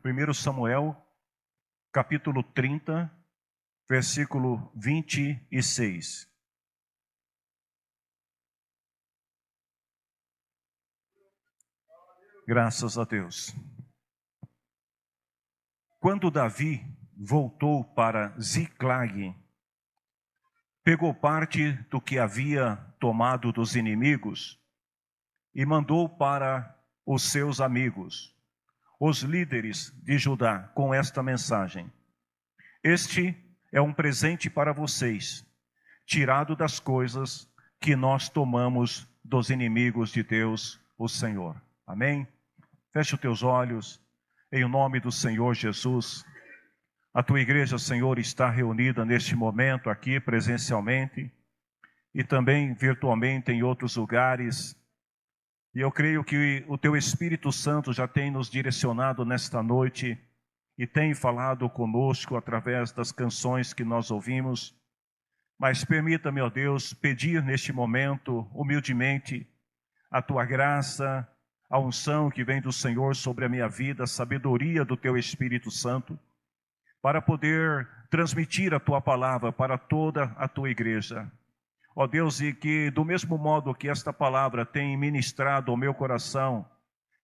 1 Samuel, capítulo 30, versículo 26. Graças a Deus. Quando Davi voltou para Ziclag, pegou parte do que havia tomado dos inimigos e mandou para os seus amigos, os líderes de Judá, com esta mensagem: este é um presente para vocês, tirado das coisas que nós tomamos dos inimigos de Deus, o Senhor. Amém? Feche os teus olhos, em nome do Senhor Jesus. A tua igreja, Senhor, está reunida neste momento aqui presencialmente e também virtualmente em outros lugares. E eu creio que o teu Espírito Santo já tem nos direcionado nesta noite e tem falado conosco através das canções que nós ouvimos. Mas permita-me, ó Deus, pedir neste momento, humildemente, a tua graça, a unção que vem do Senhor sobre a minha vida, a sabedoria do teu Espírito Santo, para poder transmitir a tua palavra para toda a tua igreja. Ó Deus, e que do mesmo modo que esta palavra tem ministrado ao meu coração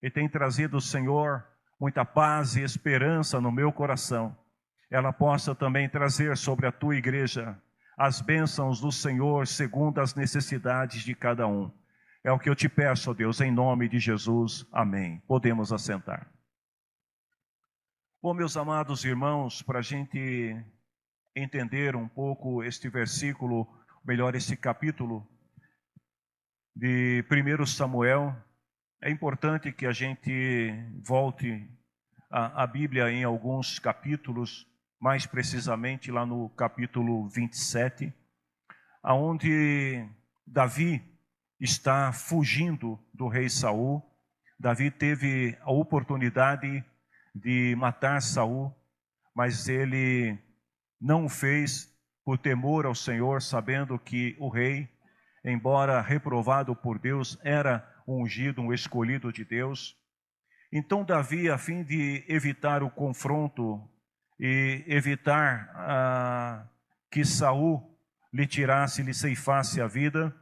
e tem trazido, Senhor, muita paz e esperança no meu coração, ela possa também trazer sobre a tua igreja as bênçãos do Senhor segundo as necessidades de cada um. É o que eu te peço, ó Deus, em nome de Jesus. Amém. Podemos assentar. Bom, meus amados irmãos, para a gente entender um pouco este versículo, melhor, esse capítulo de 1 Samuel, é importante que a gente volte a Bíblia em alguns capítulos, mais precisamente lá no capítulo 27, aonde Davi está fugindo do rei Saul. Davi teve a oportunidade de matar Saul, mas ele não o fez por temor ao Senhor, sabendo que o rei, embora reprovado por Deus, era um ungido, um escolhido de Deus. Então Davi, a fim de evitar o confronto e evitar que Saul lhe tirasse, lhe ceifasse a vida,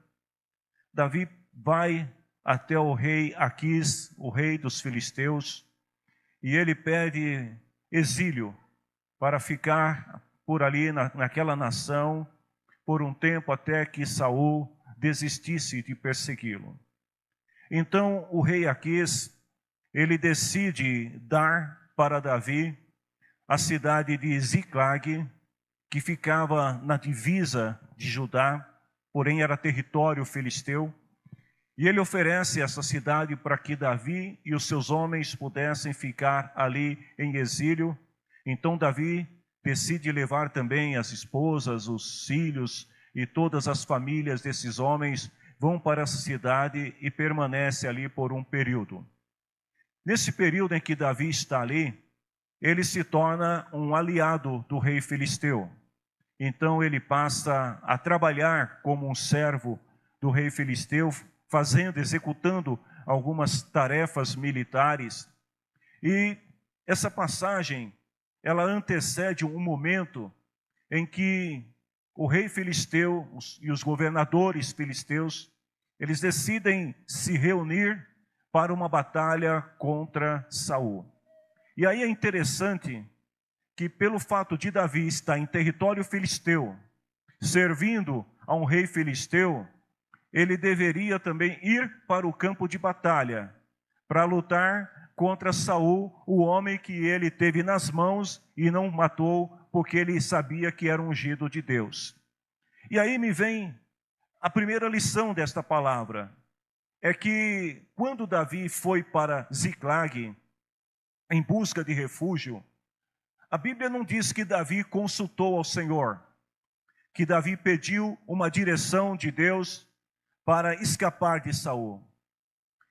Davi vai até o rei Aquis, o rei dos filisteus, e ele pede exílio para ficar por ali naquela nação por um tempo até que Saul desistisse de persegui-lo. Então o rei Aquis, ele decide dar para Davi a cidade de Ziclag, que ficava na divisa de Judá, porém era território filisteu, e ele oferece essa cidade para que Davi e os seus homens pudessem ficar ali em exílio. Então Davi decide levar também as esposas, os filhos e todas as famílias desses homens, vão para essa cidade e permanece ali por um período. Nesse período em que Davi está ali, ele se torna um aliado do rei filisteu. Então ele passa a trabalhar como um servo do rei filisteu, executando algumas tarefas militares. E essa passagem, ela antecede um momento em que o rei filisteu e os governadores filisteus, eles decidem se reunir para uma batalha contra Saul. E aí é interessante que, pelo fato de Davi estar em território filisteu, servindo a um rei filisteu, ele deveria também ir para o campo de batalha, para lutar contra Saul, o homem que ele teve nas mãos e não matou, porque ele sabia que era ungido de Deus. E aí me vem a primeira lição desta palavra, é que quando Davi foi para Ziclag, em busca de refúgio, a Bíblia não diz que Davi consultou ao Senhor, que Davi pediu uma direção de Deus para escapar de Saul.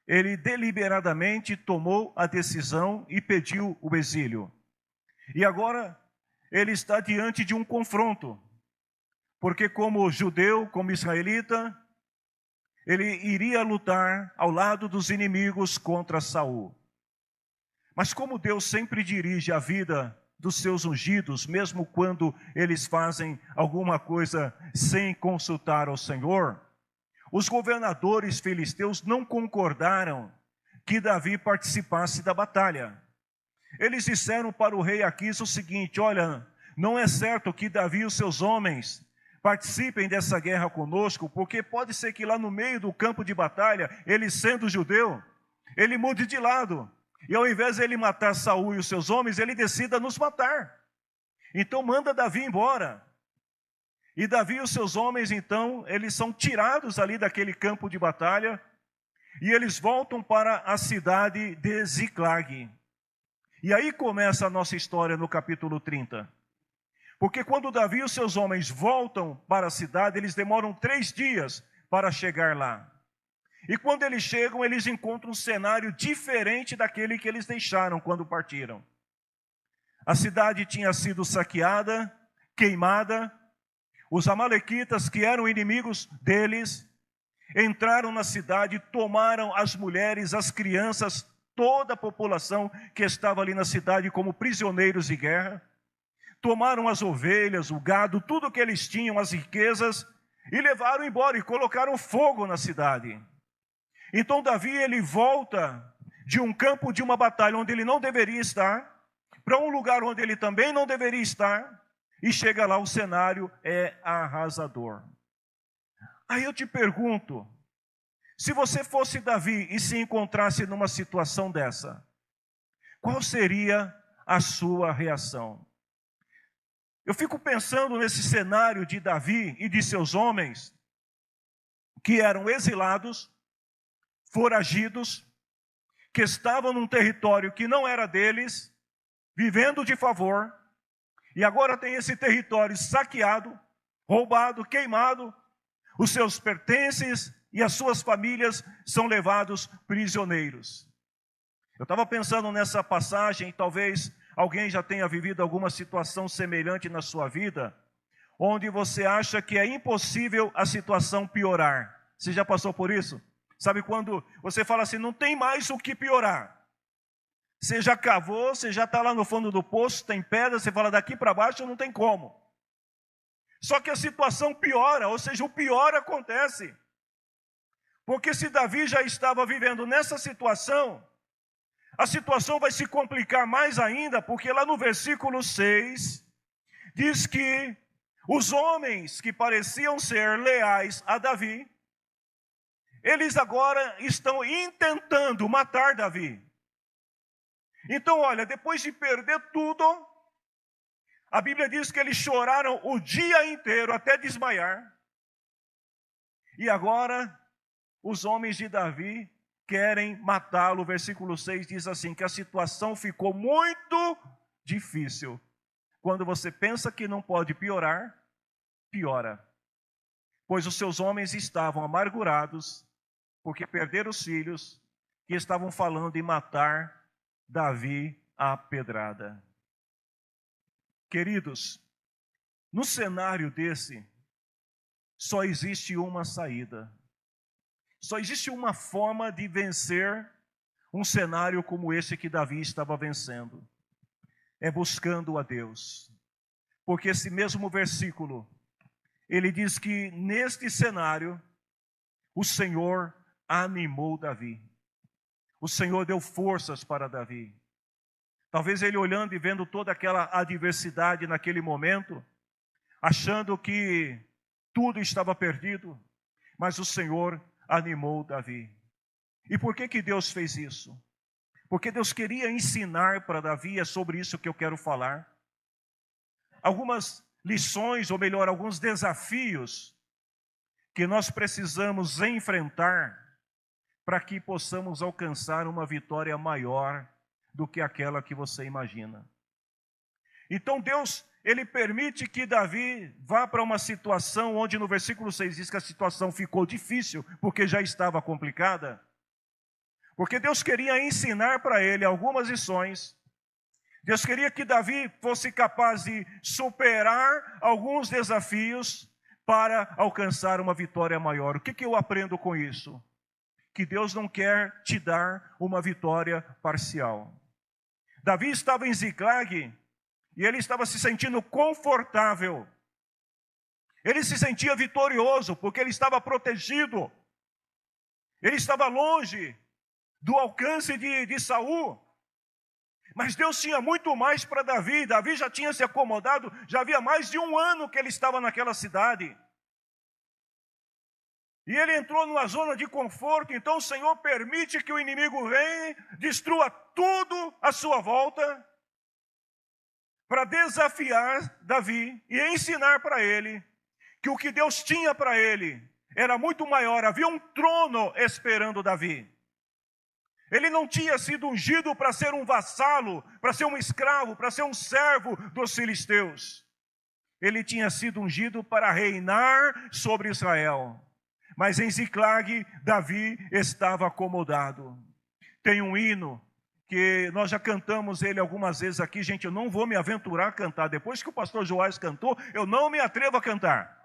Ele deliberadamente tomou a decisão e pediu o exílio. E agora ele está diante de um confronto, porque como judeu, como israelita, ele iria lutar ao lado dos inimigos contra Saul. Mas como Deus sempre dirige a vida dos seus ungidos, mesmo quando eles fazem alguma coisa sem consultar ao Senhor, os governadores filisteus não concordaram que Davi participasse da batalha. Eles disseram para o rei Aquis o seguinte: olha, não é certo que Davi e os seus homens participem dessa guerra conosco, porque pode ser que lá no meio do campo de batalha, ele sendo judeu, ele mude de lado. E ao invés de ele matar Saul e os seus homens, ele decida nos matar. Então manda Davi embora. E Davi e os seus homens, então, eles são tirados ali daquele campo de batalha, e eles voltam para a cidade de Ziclag. E aí começa a nossa história no capítulo 30. Porque quando Davi e os seus homens voltam para a cidade, eles demoram 3 dias para chegar lá. E quando eles chegam, eles encontram um cenário diferente daquele que eles deixaram quando partiram. A cidade tinha sido saqueada, queimada. Os amalequitas, que eram inimigos deles, entraram na cidade, tomaram as mulheres, as crianças, toda a população que estava ali na cidade como prisioneiros de guerra. Tomaram as ovelhas, o gado, tudo que eles tinham, as riquezas, e levaram embora e colocaram fogo na cidade. Então Davi, ele volta de um campo de uma batalha onde ele não deveria estar, para um lugar onde ele também não deveria estar, e chega lá, o cenário é arrasador. Aí eu te pergunto, se você fosse Davi e se encontrasse numa situação dessa, qual seria a sua reação? Eu fico pensando nesse cenário de Davi e de seus homens, que eram exilados, foragidos, que estavam num território que não era deles, vivendo de favor, e agora tem esse território saqueado, roubado, queimado, os seus pertences e as suas famílias são levados prisioneiros. Eu estava pensando nessa passagem, e talvez alguém já tenha vivido alguma situação semelhante na sua vida, onde você acha que é impossível a situação piorar. Você já passou por isso? Sabe quando você fala assim, não tem mais o que piorar. Você já cavou, você já está lá no fundo do poço, tem pedra, você fala daqui para baixo não tem como. Só que a situação piora, ou seja, o pior acontece. Porque se Davi já estava vivendo nessa situação, a situação vai se complicar mais ainda, porque lá no versículo 6, diz que os homens que pareciam ser leais a Davi, eles agora estão intentando matar Davi. Então, olha, depois de perder tudo, a Bíblia diz que eles choraram o dia inteiro até desmaiar. E agora, os homens de Davi querem matá-lo. O versículo 6 diz assim, que a situação ficou muito difícil. Quando você pensa que não pode piorar, piora. Pois os seus homens estavam amargurados, porque perderam os filhos, e estavam falando em matar Davi à pedrada. Queridos, no cenário desse, só existe uma saída. Só existe uma forma de vencer um cenário como esse que Davi estava vencendo. É buscando a Deus. Porque esse mesmo versículo, ele diz que neste cenário, o Senhor animou Davi. O Senhor deu forças para Davi. Talvez ele olhando e vendo toda aquela adversidade naquele momento, achando que tudo estava perdido, mas o Senhor animou Davi. E por que Deus fez isso? Porque Deus queria ensinar para Davi, é sobre isso que eu quero falar. Algumas lições, ou melhor, alguns desafios que nós precisamos enfrentar para que possamos alcançar uma vitória maior do que aquela que você imagina. Então Deus, ele permite que Davi vá para uma situação onde no versículo 6 diz que a situação ficou difícil, porque já estava complicada. Porque Deus queria ensinar para ele algumas lições. Deus queria que Davi fosse capaz de superar alguns desafios para alcançar uma vitória maior. O que eu aprendo com isso? Que Deus não quer te dar uma vitória parcial. Davi estava em Ziclague e ele estava se sentindo confortável. Ele se sentia vitorioso porque ele estava protegido. Ele estava longe do alcance de Saul. Mas Deus tinha muito mais para Davi. Davi já tinha se acomodado, já havia mais de 1 ano que ele estava naquela cidade. E ele entrou numa zona de conforto, então o Senhor permite que o inimigo venha, destrua tudo à sua volta, para desafiar Davi e ensinar para ele que o que Deus tinha para ele era muito maior. Havia um trono esperando Davi. Ele não tinha sido ungido para ser um vassalo, para ser um escravo, para ser um servo dos filisteus. Ele tinha sido ungido para reinar sobre Israel. Mas em Ziclague, Davi estava acomodado. Tem um hino que nós já cantamos ele algumas vezes aqui. Gente, eu não vou me aventurar a cantar. Depois que o pastor Joás cantou, eu não me atrevo a cantar.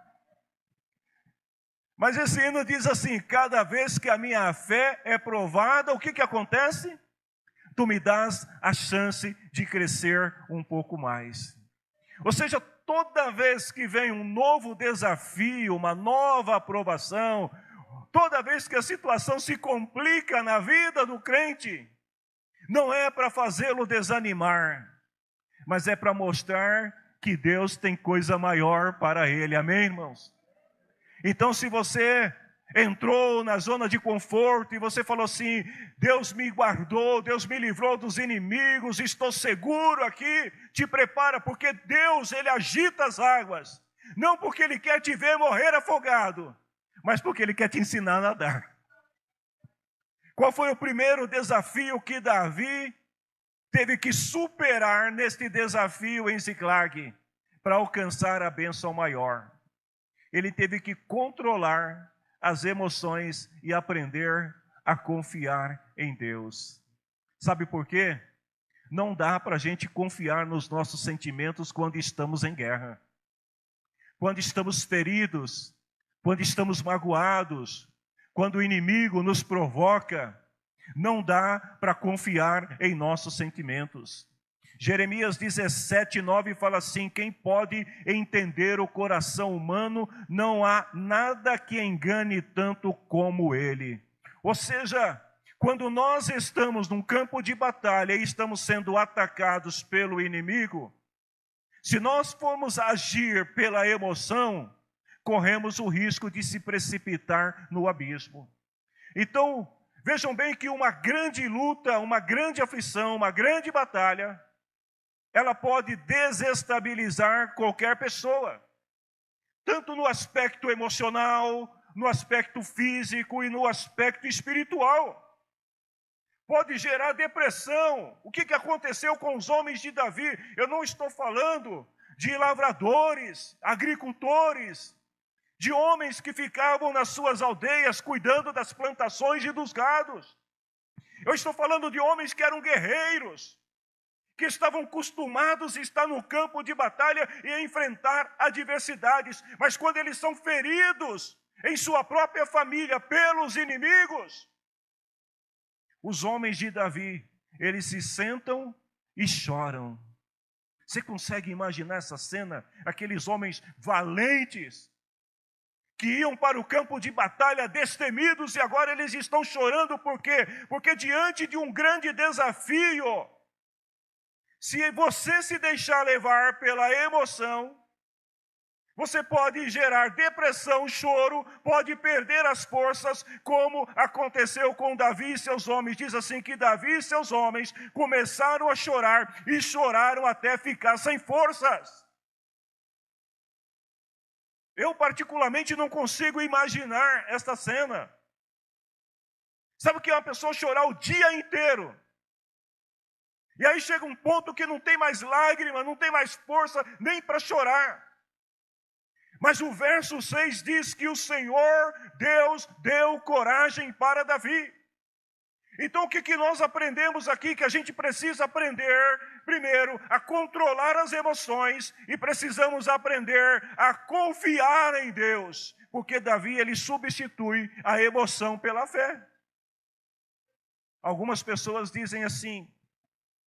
Mas esse hino diz assim: cada vez que a minha fé é provada, o que acontece? Tu me dás a chance de crescer um pouco mais. Ou seja, toda vez que vem um novo desafio, uma nova aprovação, toda vez que a situação se complica na vida do crente, não é para fazê-lo desanimar, mas é para mostrar que Deus tem coisa maior para ele. Amém, irmãos? Então, se você entrou na zona de conforto e você falou assim: Deus me guardou, Deus me livrou dos inimigos, estou seguro aqui, te prepara, porque Deus, Ele agita as águas, não porque Ele quer te ver morrer afogado, mas porque Ele quer te ensinar a nadar. Qual foi o primeiro desafio que Davi teve que superar neste desafio em Ziclague para alcançar a bênção maior? Ele teve que controlar as emoções e aprender a confiar em Deus. Sabe por quê? Não dá para a gente confiar nos nossos sentimentos quando estamos em guerra. Quando estamos feridos, quando estamos magoados, quando o inimigo nos provoca, não dá para confiar em nossos sentimentos. Jeremias 17:9 fala assim: quem pode entender o coração humano? Não há nada que engane tanto como ele. Ou seja, quando nós estamos num campo de batalha e estamos sendo atacados pelo inimigo, se nós formos agir pela emoção, corremos o risco de se precipitar no abismo. Então, vejam bem que uma grande luta, uma grande aflição, uma grande batalha, ela pode desestabilizar qualquer pessoa, tanto no aspecto emocional, no aspecto físico e no aspecto espiritual. Pode gerar depressão. O que aconteceu com os homens de Davi? Eu não estou falando de lavradores, agricultores, de homens que ficavam nas suas aldeias cuidando das plantações e dos gados. Eu estou falando de homens que eram guerreiros, que estavam acostumados a estar no campo de batalha e a enfrentar adversidades, mas quando eles são feridos em sua própria família pelos inimigos, os homens de Davi, eles se sentam e choram. Você consegue imaginar essa cena? Aqueles homens valentes, que iam para o campo de batalha destemidos e agora eles estão chorando. Por quê? Porque diante de um grande desafio, se você se deixar levar pela emoção, você pode gerar depressão, choro, pode perder as forças, como aconteceu com Davi e seus homens. Diz assim que Davi e seus homens começaram a chorar e choraram até ficar sem forças. Eu particularmente não consigo imaginar esta cena. Sabe o que é uma pessoa chorar o dia inteiro? E aí chega um ponto que não tem mais lágrima, não tem mais força nem para chorar. Mas o verso 6 diz que o Senhor Deus deu coragem para Davi. Então o que nós aprendemos aqui? Que a gente precisa aprender, primeiro, a controlar as emoções e precisamos aprender a confiar em Deus. Porque Davi, ele substitui a emoção pela fé. Algumas pessoas dizem assim: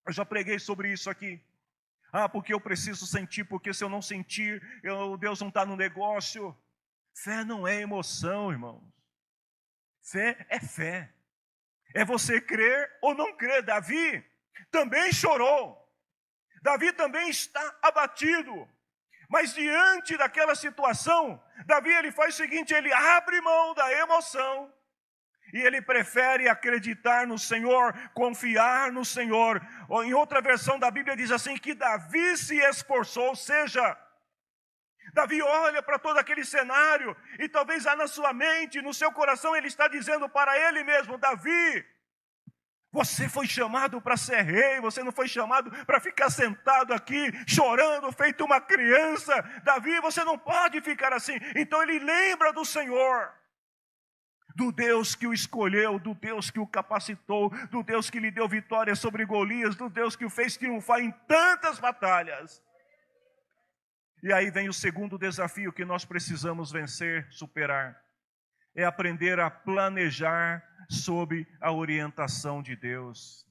Eu já preguei sobre isso aqui. Porque eu preciso sentir, porque se eu não sentir, Deus não está no negócio. Fé não é emoção, irmãos. Fé é fé. É você crer ou não crer. Davi também chorou. Davi também está abatido. Mas diante daquela situação, Davi ele faz o seguinte, ele abre mão da emoção. E ele prefere acreditar no Senhor, confiar no Senhor. Ou em outra versão da Bíblia diz assim, que Davi se esforçou, ou seja, Davi olha para todo aquele cenário, e talvez lá na sua mente, no seu coração, ele está dizendo para ele mesmo, Davi, você foi chamado para ser rei, você não foi chamado para ficar sentado aqui, chorando, feito uma criança. Davi, você não pode ficar assim. Então ele lembra do Senhor. Do Deus que o escolheu, do Deus que o capacitou, do Deus que lhe deu vitória sobre Golias, do Deus que o fez triunfar em tantas batalhas. E aí vem o segundo desafio que nós precisamos vencer, superar. É aprender a planejar sob a orientação de Deus.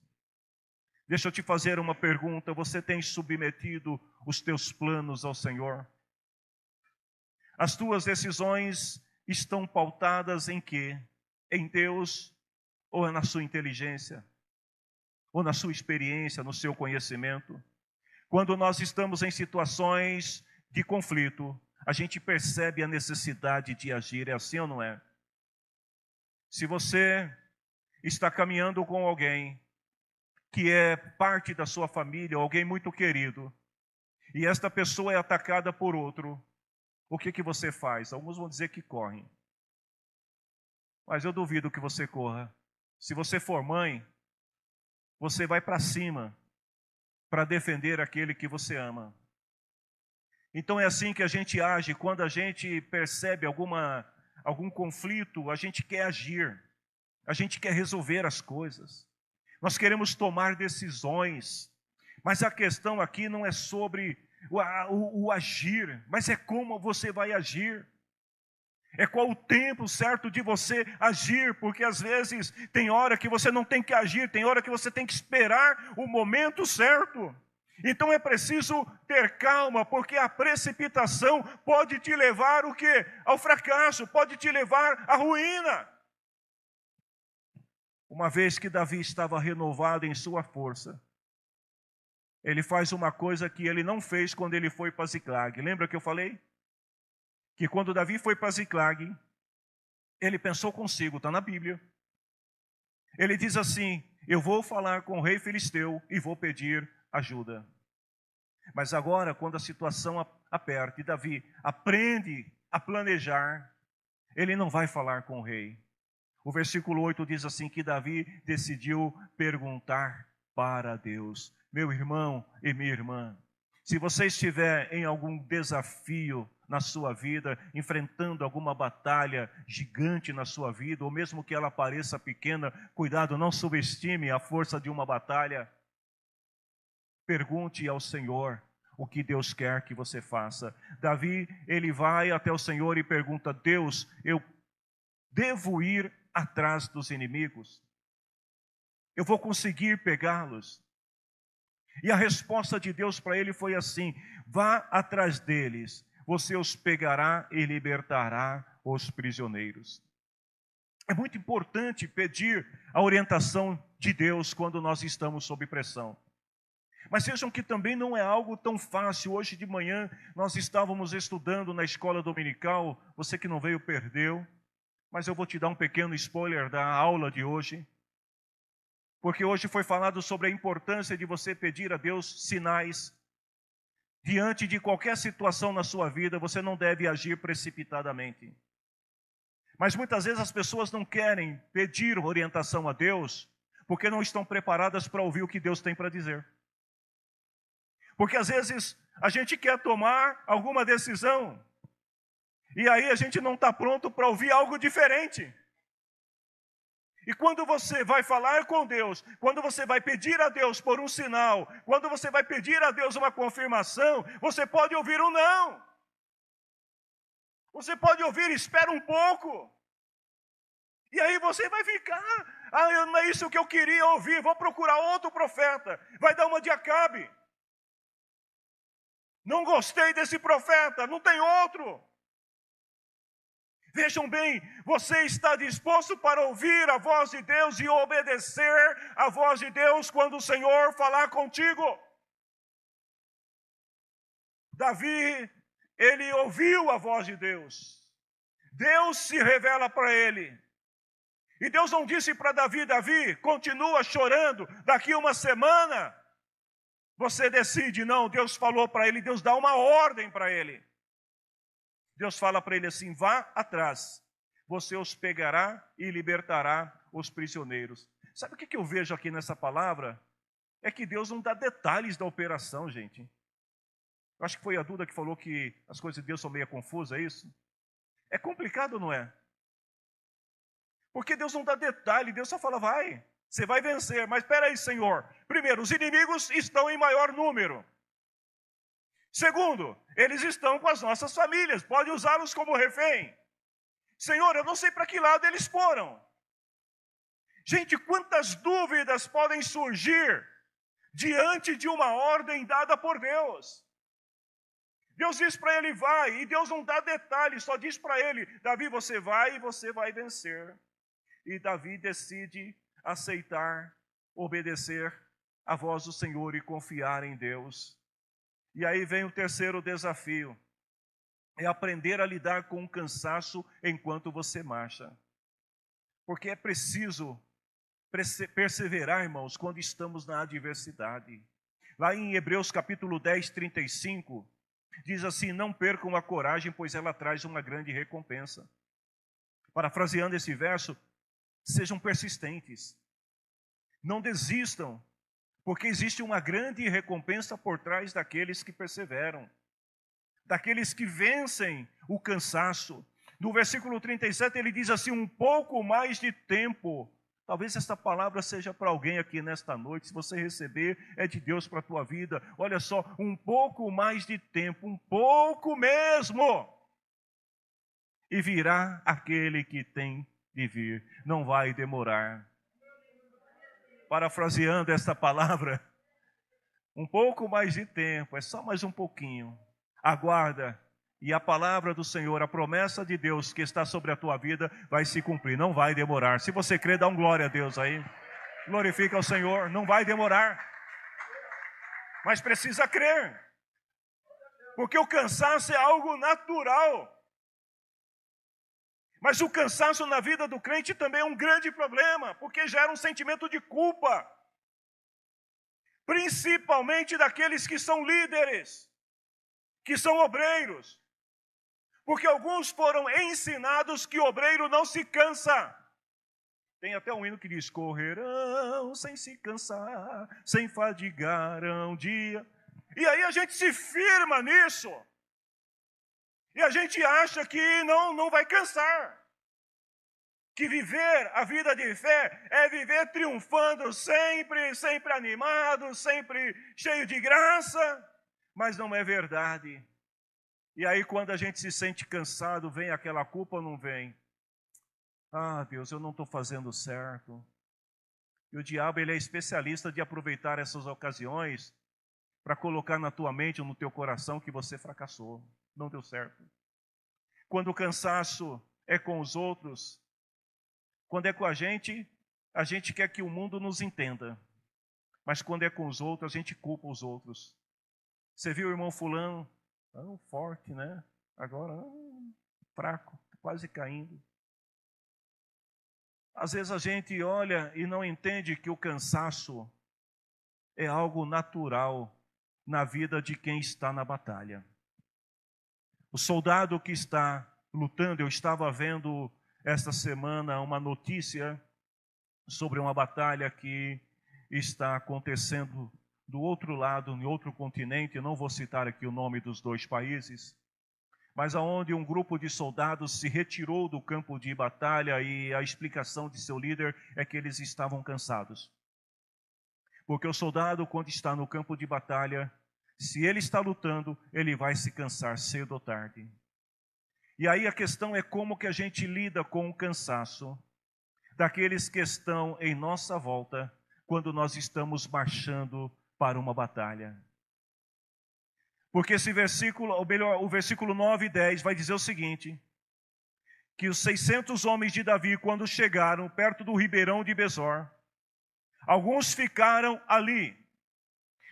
Deixa eu te fazer uma pergunta, você tem submetido os teus planos ao Senhor? As tuas decisões estão pautadas em quê? Em Deus ou na sua inteligência? Ou na sua experiência, no seu conhecimento? Quando nós estamos em situações de conflito, a gente percebe a necessidade de agir, é assim ou não é? Se você está caminhando com alguém que é parte da sua família, alguém muito querido, e esta pessoa é atacada por outro, o que você faz? Alguns vão dizer que correm. Mas eu duvido que você corra. Se você for mãe, você vai para cima para defender aquele que você ama. Então é assim que a gente age. Quando a gente percebe algum conflito, a gente quer agir. A gente quer resolver as coisas. Nós queremos tomar decisões. Mas a questão aqui não é sobre o agir, mas é como você vai agir. É qual o tempo certo de você agir, porque às vezes tem hora que você não tem que agir, tem hora que você tem que esperar o momento certo. Então é preciso ter calma, porque a precipitação pode te levar o quê? Ao fracasso, pode te levar à ruína. Uma vez que Davi estava renovado em sua força, ele faz uma coisa que ele não fez quando ele foi para Ziclag. Lembra que eu falei? Que quando Davi foi para Ziclag, ele pensou consigo, está na Bíblia. Ele diz assim, eu vou falar com o rei filisteu e vou pedir ajuda. Mas agora, quando a situação aperta e Davi aprende a planejar, ele não vai falar com o rei. O versículo 8 diz assim, que Davi decidiu perguntar para Deus. Meu irmão e minha irmã, se você estiver em algum desafio na sua vida, enfrentando alguma batalha gigante na sua vida, ou mesmo que ela pareça pequena, cuidado, não subestime a força de uma batalha. Pergunte ao Senhor o que Deus quer que você faça. Davi, ele vai até o Senhor e pergunta, Deus, eu devo ir atrás dos inimigos? Eu vou conseguir pegá-los? E a resposta de Deus para ele foi assim, vá atrás deles, você os pegará e libertará os prisioneiros. É muito importante pedir a orientação de Deus quando nós estamos sob pressão. Mas vejam que também não é algo tão fácil. Hoje de manhã nós estávamos estudando na escola dominical, você que não veio perdeu, mas eu vou te dar um pequeno spoiler da aula de hoje. Porque hoje foi falado sobre a importância de você pedir a Deus sinais. Diante de qualquer situação na sua vida, você não deve agir precipitadamente. Mas muitas vezes as pessoas não querem pedir orientação a Deus, porque não estão preparadas para ouvir o que Deus tem para dizer. Porque às vezes a gente quer tomar alguma decisão, e aí a gente não está pronto para ouvir algo diferente. E quando você vai falar com Deus, quando você vai pedir a Deus por um sinal, quando você vai pedir a Deus uma confirmação, você pode ouvir um não. Você pode ouvir, espera um pouco. E aí você vai ficar Não é isso que eu queria ouvir, vou procurar outro profeta. Vai dar uma de Acabe. Não gostei desse profeta, não tem outro. Vejam bem, você está disposto para ouvir a voz de Deus e obedecer a voz de Deus quando o Senhor falar contigo? Davi, ele ouviu a voz de Deus. Deus se revela para ele. E Deus não disse para Davi, Davi, continua chorando, daqui uma semana você decide. Não, Deus falou para ele, Deus dá uma ordem para ele. Deus fala para ele assim, vá atrás, você os pegará e libertará os prisioneiros. Sabe o que eu vejo aqui nessa palavra? É que Deus não dá detalhes da operação, gente. Eu acho que foi a Duda que falou que as coisas de Deus são meio confusas, é isso? É complicado, não é? Porque Deus não dá detalhe, Deus só fala, vai, você vai vencer. Mas espera aí, Senhor. Primeiro, os inimigos estão em maior número. Segundo, eles estão com as nossas famílias, pode usá-los como refém. Senhor, eu não sei para que lado eles foram. Gente, quantas dúvidas podem surgir diante de uma ordem dada por Deus? Deus diz para ele, vai, e Deus não dá detalhes, só diz para ele, Davi, você vai e você vai vencer. E Davi decide aceitar, obedecer a voz do Senhor e confiar em Deus. E aí vem o terceiro desafio, é aprender a lidar com o cansaço enquanto você marcha. Porque é preciso perseverar, irmãos, quando estamos na adversidade. Lá em Hebreus capítulo 10, 35, diz assim, não percam a coragem, pois ela traz uma grande recompensa. Parafraseando esse verso, sejam persistentes, não desistam, porque existe uma grande recompensa por trás daqueles que perseveram, daqueles que vencem o cansaço. No versículo 37 ele diz assim, um pouco mais de tempo. Talvez esta palavra seja para alguém aqui nesta noite, se você receber, é de Deus para a tua vida. Olha só, um pouco mais de tempo, um pouco mesmo. E virá aquele que tem de vir, não vai demorar. Parafraseando esta palavra, um pouco mais de tempo, é só mais um pouquinho. Aguarda, e a palavra do Senhor, a promessa de Deus que está sobre a tua vida vai se cumprir, não vai demorar. Se você crê, dá um glória a Deus aí. Glorifica ao Senhor, não vai demorar. Mas precisa crer. Porque o cansaço é algo natural. Mas o cansaço na vida do crente também é um grande problema, porque gera um sentimento de culpa. Principalmente daqueles que são líderes, que são obreiros. Porque alguns foram ensinados que obreiro não se cansa. Tem até um hino que diz, correrão sem se cansar, sem fadigarão dia. E aí a gente se firma nisso. E a gente acha que não vai cansar. Que viver a vida de fé é viver triunfando sempre, sempre animado, sempre cheio de graça. Mas não é verdade. E aí quando a gente se sente cansado, vem aquela culpa ou não vem? Ah, Deus, eu não estou fazendo certo. E o diabo, ele é especialista de aproveitar essas ocasiões para colocar na tua mente ou no teu coração que você fracassou, não deu certo. Quando o cansaço é com os outros, quando é com a gente quer que o mundo nos entenda. Mas quando é com os outros, a gente culpa os outros. Você viu o irmão fulano? Forte, né? Agora, fraco, quase caindo. Às vezes a gente olha e não entende que o cansaço é algo natural na vida de quem está na batalha. O soldado que está lutando, eu estava vendo esta semana uma notícia sobre uma batalha que está acontecendo do outro lado, em outro continente. Eu não vou citar aqui o nome dos dois países, mas aonde um grupo de soldados se retirou do campo de batalha e a explicação de seu líder é que eles estavam cansados. Porque o soldado, quando está no campo de batalha, se ele está lutando, ele vai se cansar cedo ou tarde. E aí a questão é como que a gente lida com o cansaço. daqueles que estão em nossa volta quando nós estamos marchando para uma batalha. Porque esse versículo, ou melhor, o versículo 9 e 10 vai dizer o seguinte: que os 600 homens de Davi, quando chegaram perto do ribeirão de Besor, alguns ficaram ali.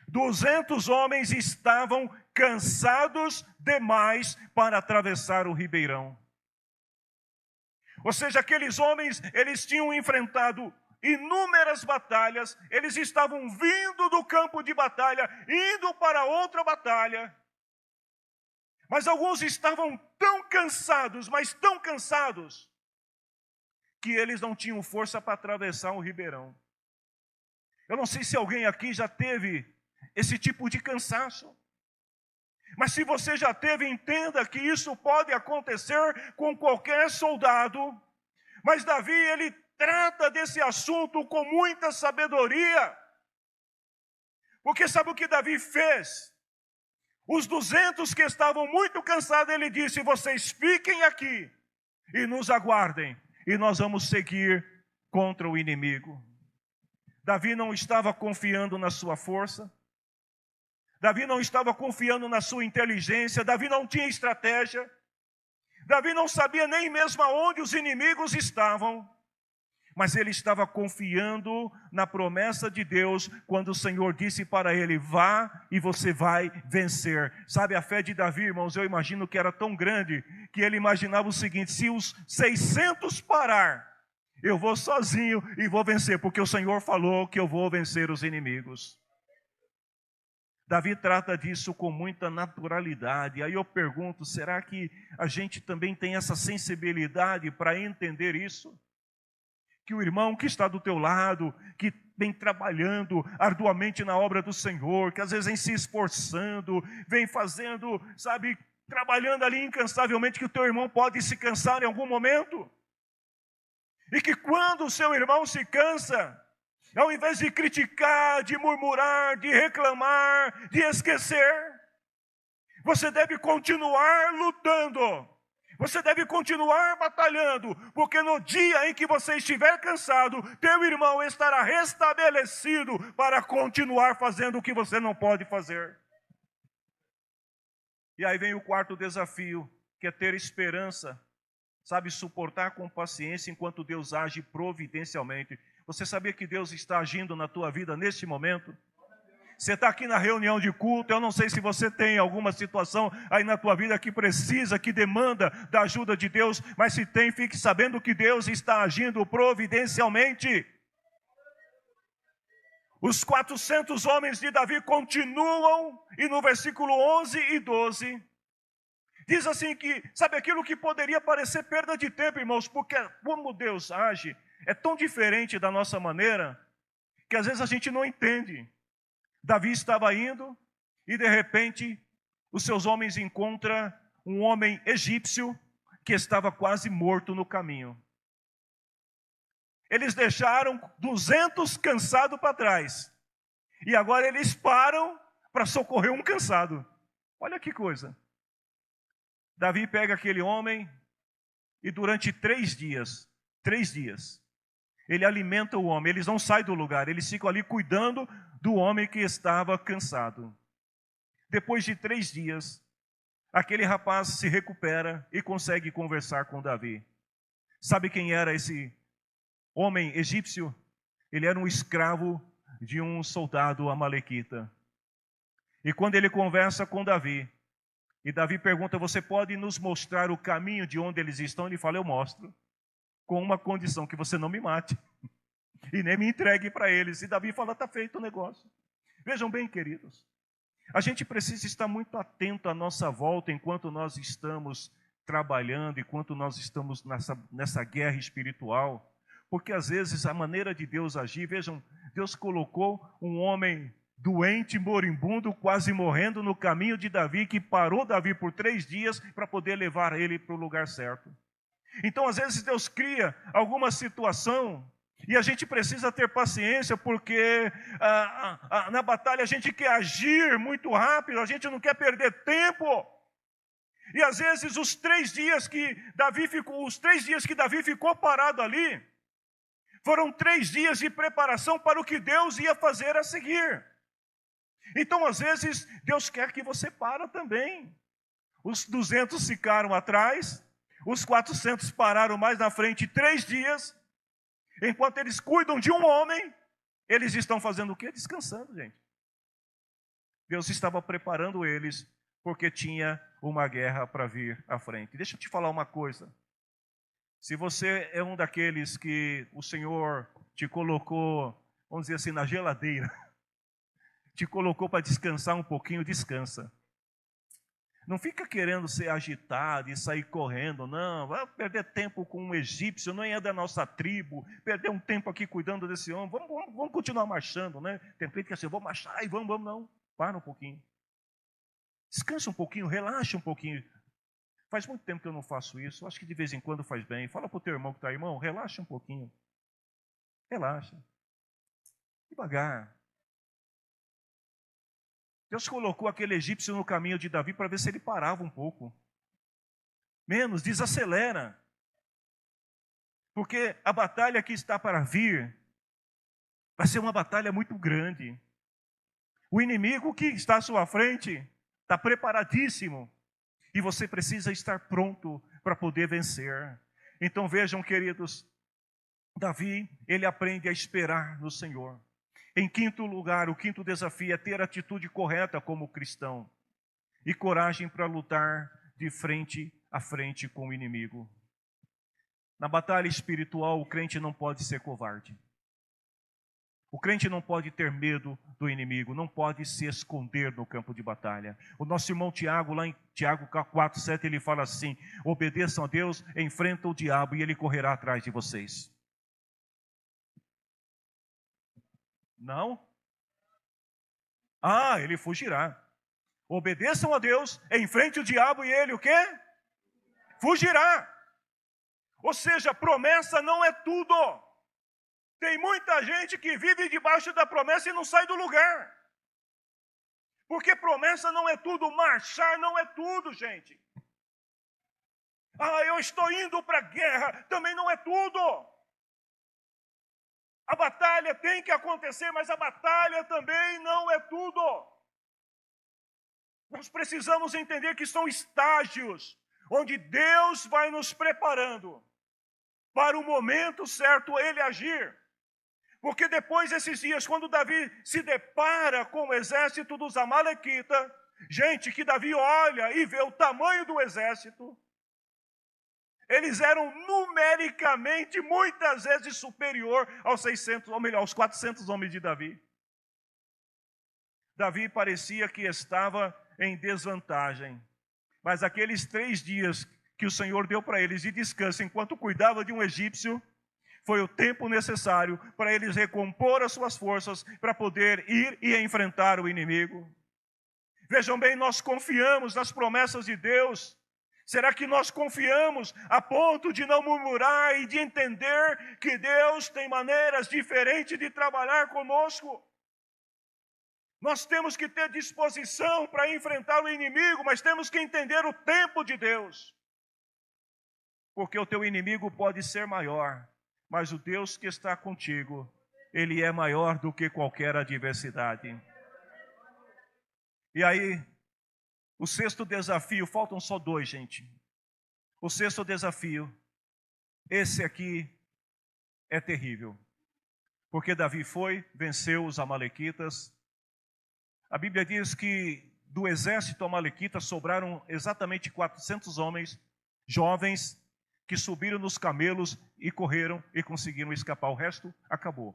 200 homens estavam cansados demais para atravessar o ribeirão. Ou seja, aqueles homens, eles tinham enfrentado inúmeras batalhas, eles estavam vindo do campo de batalha, indo para outra batalha. Mas alguns estavam tão cansados, mas tão cansados, que eles não tinham força para atravessar o ribeirão. Eu não sei se alguém aqui já teve esse tipo de cansaço. Mas se você já teve, entenda que isso pode acontecer com qualquer soldado. Mas Davi, ele trata desse assunto com muita sabedoria. Porque sabe o que Davi fez? Os 200 que estavam muito cansados, ele disse: vocês fiquem aqui e nos aguardem, e nós vamos seguir contra o inimigo. Davi não estava confiando na sua força, Davi não estava confiando na sua inteligência, Davi não tinha estratégia, Davi não sabia nem mesmo aonde os inimigos estavam, mas ele estava confiando na promessa de Deus, quando o Senhor disse para ele: vá e você vai vencer. Sabe, a fé de Davi, irmãos, eu imagino que era tão grande, que ele imaginava o seguinte: se os 600 parar, eu vou sozinho e vou vencer, porque o Senhor falou que eu vou vencer os inimigos. Davi trata disso com muita naturalidade. Aí eu pergunto, será que a gente também tem essa sensibilidade para entender isso? Que o irmão que está do teu lado, que vem trabalhando arduamente na obra do Senhor, que às vezes vem se esforçando, vem fazendo, sabe, trabalhando ali incansavelmente, que o teu irmão pode se cansar em algum momento. E que quando o seu irmão se cansa, ao invés de criticar, de murmurar, de reclamar, de esquecer, você deve continuar lutando. Você deve continuar batalhando, porque no dia em que você estiver cansado, teu irmão estará restabelecido para continuar fazendo o que você não pode fazer. E aí vem o quarto desafio, que é ter esperança, sabe, suportar com paciência enquanto Deus age providencialmente. Você sabia que Deus está agindo na tua vida neste momento? Você está aqui na reunião de culto, eu não sei se você tem alguma situação aí na tua vida que precisa, que demanda da ajuda de Deus, mas se tem, fique sabendo que Deus está agindo providencialmente. Os 400 homens de Davi continuam, e no versículo 11 e 12, diz assim que, sabe, aquilo que poderia parecer perda de tempo, irmãos, porque como Deus age é tão diferente da nossa maneira, que às vezes a gente não entende. Davi estava indo e de repente os seus homens encontram um homem egípcio que estava quase morto no caminho. Eles deixaram 200 cansados para trás e agora eles param para socorrer um cansado. Olha que coisa. Davi pega aquele homem e durante 3 dias, ele alimenta o homem. Eles não saem do lugar, eles ficam ali cuidando do homem que estava cansado. Depois de 3 dias, aquele rapaz se recupera e consegue conversar com Davi. Sabe quem era esse homem egípcio? Ele era um escravo de um soldado amalequita. E quando ele conversa com Davi, e Davi pergunta: você pode nos mostrar o caminho de onde eles estão? Ele fala: eu mostro, com uma condição, que você não me mate e nem me entregue para eles. E Davi fala: está feito o negócio. Vejam bem, queridos, a gente precisa estar muito atento à nossa volta enquanto nós estamos trabalhando, enquanto nós estamos nessa guerra espiritual, porque às vezes a maneira de Deus agir, vejam, Deus colocou um homem doente, moribundo, quase morrendo no caminho de Davi, que parou Davi por 3 dias para poder levar ele para o lugar certo. Então, às vezes, Deus cria alguma situação e a gente precisa ter paciência, porque na batalha a gente quer agir muito rápido, a gente não quer perder tempo. E às vezes, os 3 dias que Davi ficou parado ali, Foram 3 dias de preparação para o que Deus ia fazer a seguir. Então, às vezes, Deus quer que você para também. Os 200 ficaram atrás, os 400 pararam mais na frente 3 dias. Enquanto eles cuidam de um homem, eles estão fazendo o quê? Descansando, gente. Deus estava preparando eles, porque tinha uma guerra para vir à frente. Deixa eu te falar uma coisa. Se você é um daqueles que o Senhor te colocou, vamos dizer assim, na geladeira, te colocou para descansar um pouquinho, descansa. Não fica querendo ser agitado e sair correndo, não. Vai perder tempo com um egípcio, não é da nossa tribo. Perder um tempo aqui cuidando desse homem. Vamos continuar marchando, né? Tem gente que assim, vou marchar e vamos, não. Para um pouquinho. Descansa um pouquinho, relaxa um pouquinho. Faz muito tempo que eu não faço isso. Acho que de vez em quando faz bem. Fala para o teu irmão que está, irmão, relaxa um pouquinho. Relaxa. Devagar. Deus colocou aquele egípcio no caminho de Davi para ver se ele parava um pouco. Menos, desacelera. Porque a batalha que está para vir vai ser uma batalha muito grande. O inimigo que está à sua frente está preparadíssimo. E você precisa estar pronto para poder vencer. Então vejam, queridos, Davi, ele aprende a esperar no Senhor. Em quinto lugar, o quinto desafio é ter a atitude correta como cristão e coragem para lutar de frente a frente com o inimigo. Na batalha espiritual, o crente não pode ser covarde. O crente não pode ter medo do inimigo, não pode se esconder no campo de batalha. O nosso irmão Tiago, lá em Tiago 4:7, ele fala assim: obedeçam a Deus, enfrentam o diabo e ele correrá atrás de vocês. Não? Ah, ele fugirá. Obedeçam a Deus, enfrente o diabo e ele o quê? Fugirá. Ou seja, promessa não é tudo. Tem muita gente que vive debaixo da promessa e não sai do lugar. Porque promessa não é tudo, marchar não é tudo, gente. Ah, eu estou indo para a guerra, também não é tudo. A batalha tem que acontecer, mas a batalha também não é tudo. Nós precisamos entender que são estágios onde Deus vai nos preparando para o momento certo Ele agir. Porque depois desses dias, quando Davi se depara com o exército dos amalequitas, gente, que Davi olha e vê o tamanho do exército, eles eram numericamente muitas vezes superior aos 600, ou melhor, aos 400 homens de Davi. Davi parecia que estava em desvantagem. Mas aqueles 3 dias que o Senhor deu para eles de descanso, enquanto cuidava de um egípcio, foi o tempo necessário para eles recompor as suas forças, para poder ir e enfrentar o inimigo. Vejam bem, nós confiamos nas promessas de Deus. Será que nós confiamos a ponto de não murmurar e de entender que Deus tem maneiras diferentes de trabalhar conosco? Nós temos que ter disposição para enfrentar o inimigo, mas temos que entender o tempo de Deus. Porque o teu inimigo pode ser maior, mas o Deus que está contigo, Ele é maior do que qualquer adversidade. E aí, o sexto desafio, faltam só 2, gente. O sexto desafio, esse aqui é terrível. Porque Davi foi, venceu os amalequitas. A Bíblia diz que do exército amalequita sobraram exatamente 400 homens, jovens, que subiram nos camelos e correram e conseguiram escapar. O resto acabou.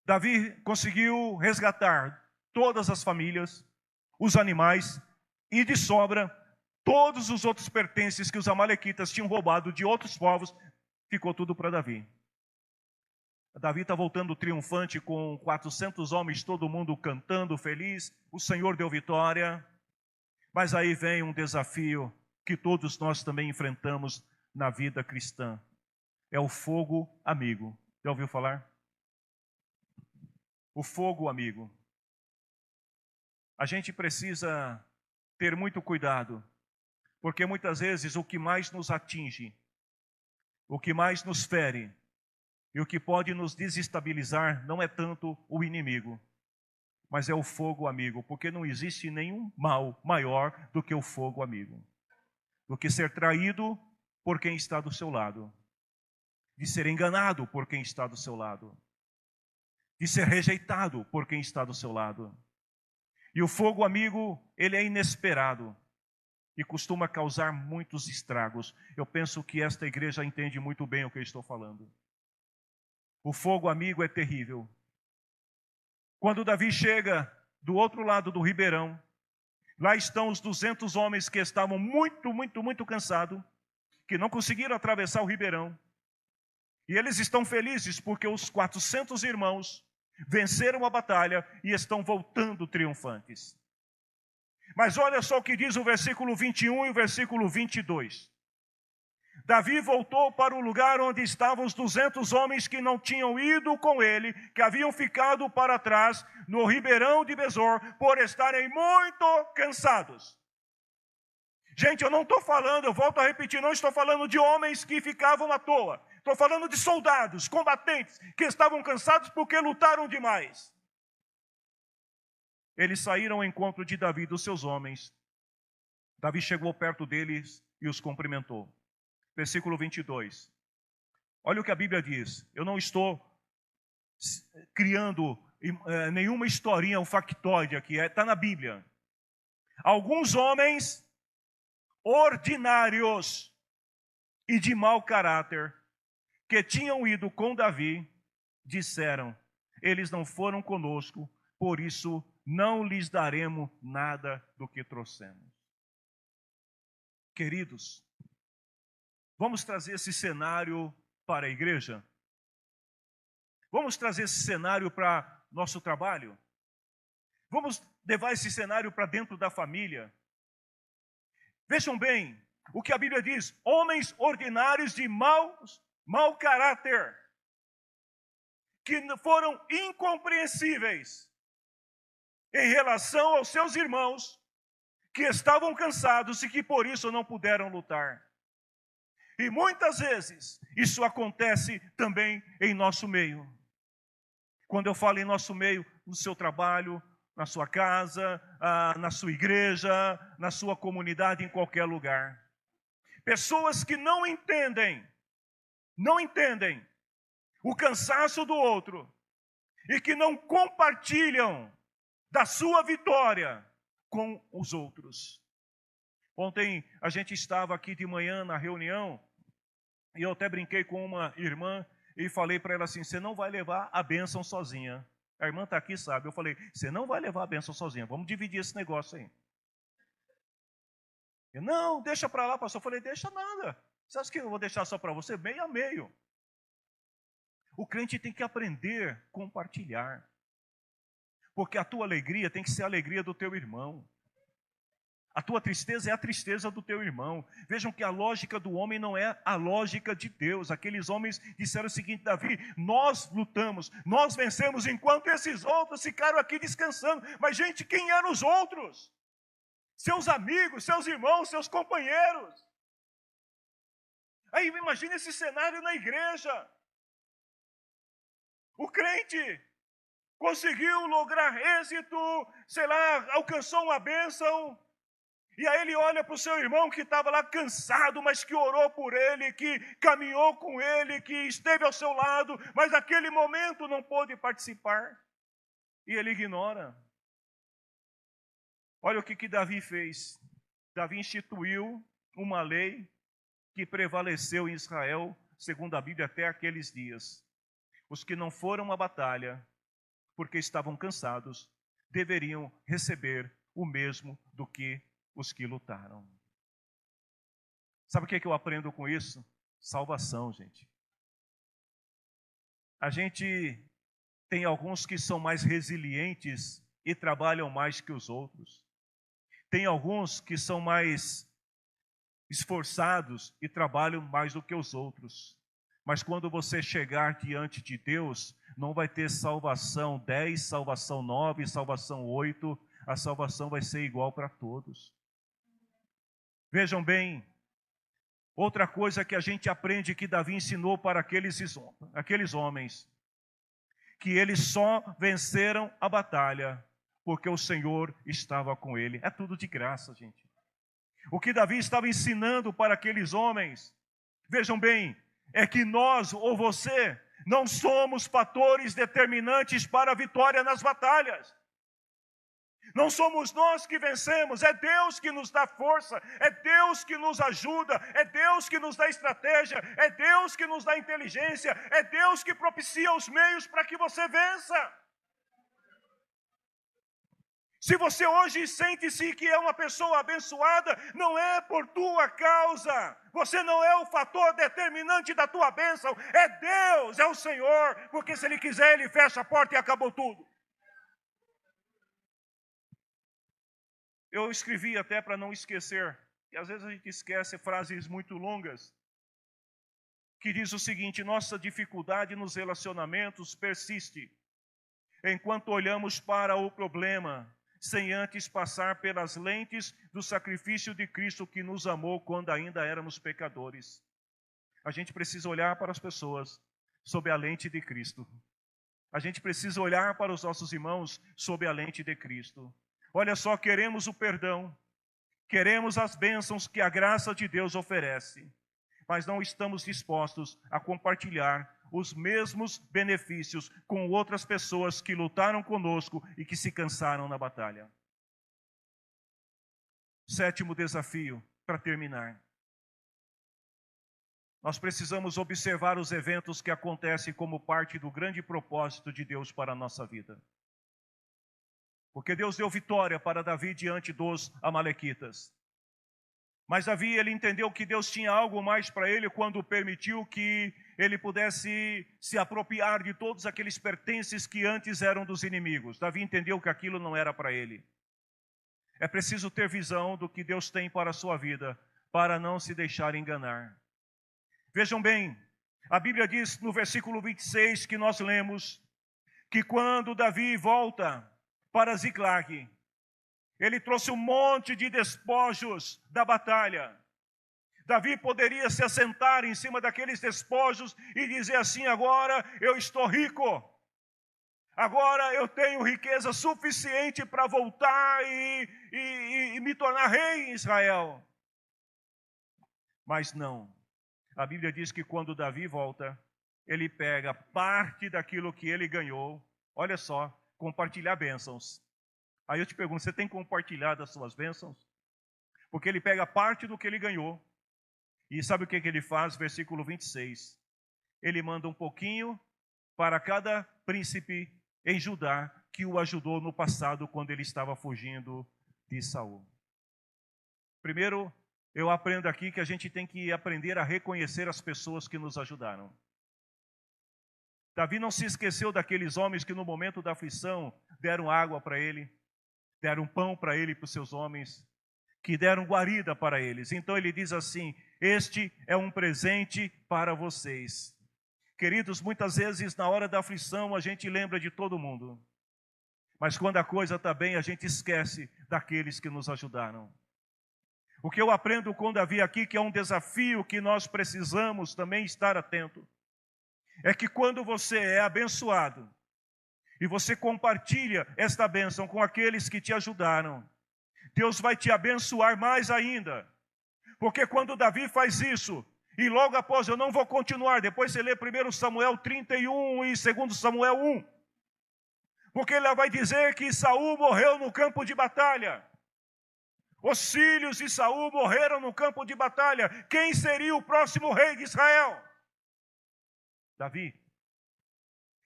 Davi conseguiu resgatar todas as famílias, os animais e de sobra todos os outros pertences que os amalequitas tinham roubado de outros povos, ficou tudo para Davi. Davi está voltando triunfante com 400 homens, todo mundo cantando, feliz. O Senhor deu vitória. Mas aí vem um desafio que todos nós também enfrentamos na vida cristã. É o fogo amigo. Já ouviu falar? O fogo amigo. A gente precisa ter muito cuidado, porque muitas vezes o que mais nos atinge, o que mais nos fere, E o que pode nos desestabilizar não é tanto o inimigo, mas é o fogo amigo, porque não existe nenhum mal maior do que o fogo amigo. Do que ser traído por quem está do seu lado, de ser enganado por quem está do seu lado, de ser rejeitado por quem está do seu lado. E o fogo amigo, ele é inesperado e costuma causar muitos estragos. Eu penso que esta igreja entende muito bem o que eu estou falando. O fogo amigo é terrível. Quando Davi chega do outro lado do ribeirão, lá estão os 200 homens que estavam muito cansados, que não conseguiram atravessar o ribeirão. E eles estão felizes porque os 400 irmãos venceram a batalha e estão voltando triunfantes. Mas olha só o que diz o versículo 21 e o versículo 22. Davi voltou para o lugar onde estavam os 200 homens que não tinham ido com ele, que haviam ficado para trás no ribeirão de Besor, por estarem muito cansados. Gente, eu não estou falando, eu volto a repetir, não estou falando de homens que ficavam à toa. Estou falando de soldados, combatentes, que estavam cansados porque lutaram demais. Eles saíram ao encontro de Davi e dos seus homens. Davi chegou perto deles e os cumprimentou. Versículo 22. Olha o que a Bíblia diz. Eu não estou criando nenhuma historinha, um factoide aqui. Está na Bíblia. Alguns homens ordinários e de mau caráter que tinham ido com Davi, disseram: eles não foram conosco, por isso não lhes daremos nada do que trouxemos. Queridos, vamos trazer esse cenário para a igreja? Vamos trazer esse cenário para nosso trabalho? Vamos levar esse cenário para dentro da família? Vejam bem o que a Bíblia diz: homens ordinários de mau caráter, que foram incompreensíveis em relação aos seus irmãos, que estavam cansados e que por isso não puderam lutar. E muitas vezes isso acontece também em nosso meio. Quando eu falo em nosso meio, no seu trabalho, na sua casa, na sua igreja, na sua comunidade, em qualquer lugar. Pessoas que não entendem o cansaço do outro e que não compartilham da sua vitória com os outros. Ontem a gente estava aqui de manhã na reunião e eu até brinquei com uma irmã e falei para ela assim: você não vai levar a bênção sozinha. A irmã está aqui, sabe? Eu falei: você não vai levar a bênção sozinha, vamos dividir esse negócio aí. Eu, não, deixa para lá, pastor. Eu falei: deixa nada. Você acha que eu vou deixar só para você? Meio a meio. O crente tem que aprender a compartilhar. Porque a tua alegria tem que ser a alegria do teu irmão. A tua tristeza é a tristeza do teu irmão. Vejam que a lógica do homem não é a lógica de Deus. Aqueles homens disseram o seguinte: Davi, nós lutamos, nós vencemos, enquanto esses outros ficaram aqui descansando. Mas gente, quem eram os outros? Seus amigos, seus irmãos, seus companheiros. Aí imagina esse cenário na igreja. O crente conseguiu lograr êxito, sei lá, alcançou uma bênção. E aí ele olha para o seu irmão que estava lá cansado, mas que orou por ele, que caminhou com ele, que esteve ao seu lado, mas naquele momento não pôde participar. E ele ignora. Olha o que Davi fez. Davi instituiu uma lei que prevaleceu em Israel, segundo a Bíblia, até aqueles dias. Os que não foram à batalha, porque estavam cansados, deveriam receber o mesmo do que os que lutaram. Sabe o que eu aprendo com isso? Salvação, gente. A gente tem alguns que são mais resilientes e trabalham mais que os outros. Tem alguns que são mais esforçados e trabalham mais do que os outros. Mas quando você chegar diante de Deus, não vai ter salvação 10, salvação 9, salvação 8. A salvação vai ser igual para todos. Vejam bem, Outra coisa que a gente aprende que Davi ensinou para aqueles homens, que eles só venceram a batalha porque o Senhor estava com ele. É tudo de graça, gente. O que Davi estava ensinando para aqueles homens, vejam bem, é que nós ou você não somos fatores determinantes para a vitória nas batalhas. Não somos nós que vencemos, é Deus que nos dá força, é Deus que nos ajuda, é Deus que nos dá estratégia, é Deus que nos dá inteligência, é Deus que propicia os meios para que você vença. Se você hoje sente-se que é uma pessoa abençoada, não é por tua causa. Você não é o fator determinante da tua bênção. É Deus, é o Senhor. Porque se Ele quiser, Ele fecha a porta e acabou tudo. Eu escrevi até para não esquecer, e às vezes a gente esquece frases muito longas, que diz o seguinte: nossa dificuldade nos relacionamentos persiste, enquanto olhamos para o problema, sem antes passar pelas lentes do sacrifício de Cristo que nos amou quando ainda éramos pecadores. A gente precisa olhar para as pessoas sob a lente de Cristo. A gente precisa olhar para os nossos irmãos sob a lente de Cristo. Olha só, queremos o perdão, queremos as bênçãos que a graça de Deus oferece, mas não estamos dispostos a compartilhar os mesmos benefícios com outras pessoas que lutaram conosco e que se cansaram na batalha. Sétimo desafio, para terminar. Nós precisamos observar os eventos que acontecem como parte do grande propósito de Deus para a nossa vida. Porque Deus deu vitória para Davi diante dos amalequitas. Mas Davi, ele entendeu que Deus tinha algo mais para ele quando permitiu que ele pudesse se apropriar de todos aqueles pertences que antes eram dos inimigos. Davi entendeu que aquilo não era para ele. É preciso ter visão do que Deus tem para a sua vida, para não se deixar enganar. Vejam bem, a Bíblia diz no versículo 26 que nós lemos, que quando Davi volta para Ziclag, ele trouxe um monte de despojos da batalha. Davi poderia se assentar em cima daqueles despojos e dizer assim: agora eu estou rico, agora eu tenho riqueza suficiente para voltar e me tornar rei em Israel. Mas não, a Bíblia diz que quando Davi volta, ele pega parte daquilo que ele ganhou, olha só, compartilhar bênçãos. Aí eu te pergunto, você tem compartilhado as suas bênçãos? Porque ele pega parte do que ele ganhou. E sabe o que ele faz? Versículo 26. Ele manda um pouquinho para cada príncipe em Judá que o ajudou no passado quando ele estava fugindo de Saul. Primeiro, eu aprendo aqui que a gente tem que aprender a reconhecer as pessoas que nos ajudaram. Davi não se esqueceu daqueles homens que no momento da aflição deram água para ele, deram pão para ele e para os seus homens, que deram guarida para eles. Então ele diz assim: este é um presente para vocês. Queridos, muitas vezes na hora da aflição a gente lembra de todo mundo, mas quando a coisa está bem a gente esquece daqueles que nos ajudaram. O que eu aprendo com Davi aqui, que é um desafio que nós precisamos também estar atento, é que quando você é abençoado e você compartilha esta bênção com aqueles que te ajudaram, Deus vai te abençoar mais ainda. Porque quando Davi faz isso, e logo após, eu não vou continuar, depois você lê 1 Samuel 31 e 2 Samuel 1. Porque ele vai dizer que Saul morreu no campo de batalha. Os filhos de Saul morreram no campo de batalha. Quem seria o próximo rei de Israel? Davi.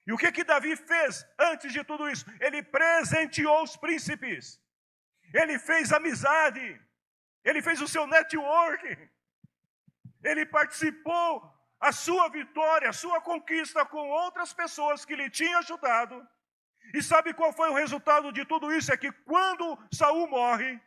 E o que Davi fez antes de tudo isso? Ele presenteou os príncipes. Ele fez amizade. Ele fez o seu network. Ele participou a sua vitória, a sua conquista com outras pessoas que lhe tinham ajudado. E sabe qual foi o resultado de tudo isso? É que quando Saul morre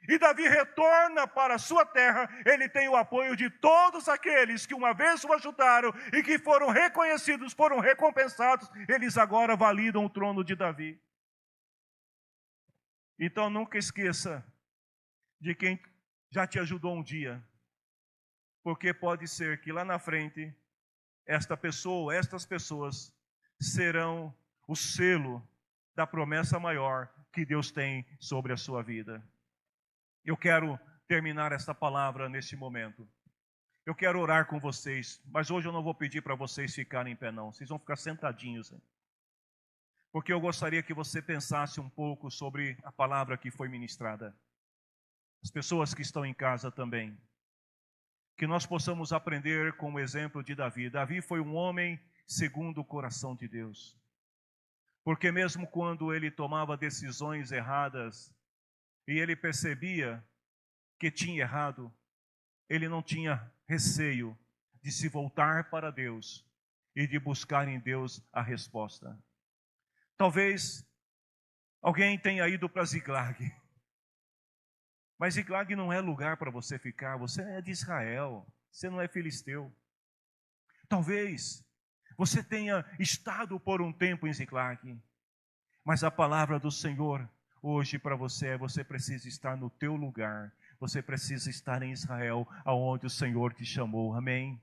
e Davi retorna para a sua terra, ele tem o apoio de todos aqueles que uma vez o ajudaram e que foram reconhecidos, foram recompensados. Eles agora validam o trono de Davi. Então nunca esqueça de quem já te ajudou um dia. porque pode ser que lá na frente, esta pessoa, estas pessoas, serão o selo da promessa maior que Deus tem sobre a sua vida. Eu quero terminar esta palavra neste momento. Eu quero orar com vocês, mas hoje eu não vou pedir para vocês ficarem em pé, não. Vocês vão ficar sentadinhos, hein? Porque eu gostaria que você pensasse um pouco sobre a palavra que foi ministrada. As pessoas que estão em casa também. Que nós possamos aprender com o exemplo de Davi. Davi foi um homem segundo o coração de Deus. Porque mesmo quando ele tomava decisões erradas e ele percebia que tinha errado, ele não tinha receio de se voltar para Deus e de buscar em Deus a resposta. Talvez alguém tenha ido para Ziklag, mas Ziklag não é lugar para você ficar, você é de Israel, você não é filisteu. Talvez você tenha estado por um tempo em Ziklag, mas a palavra do Senhor hoje para você é: você precisa estar no teu lugar, você precisa estar em Israel, aonde o Senhor te chamou, amém?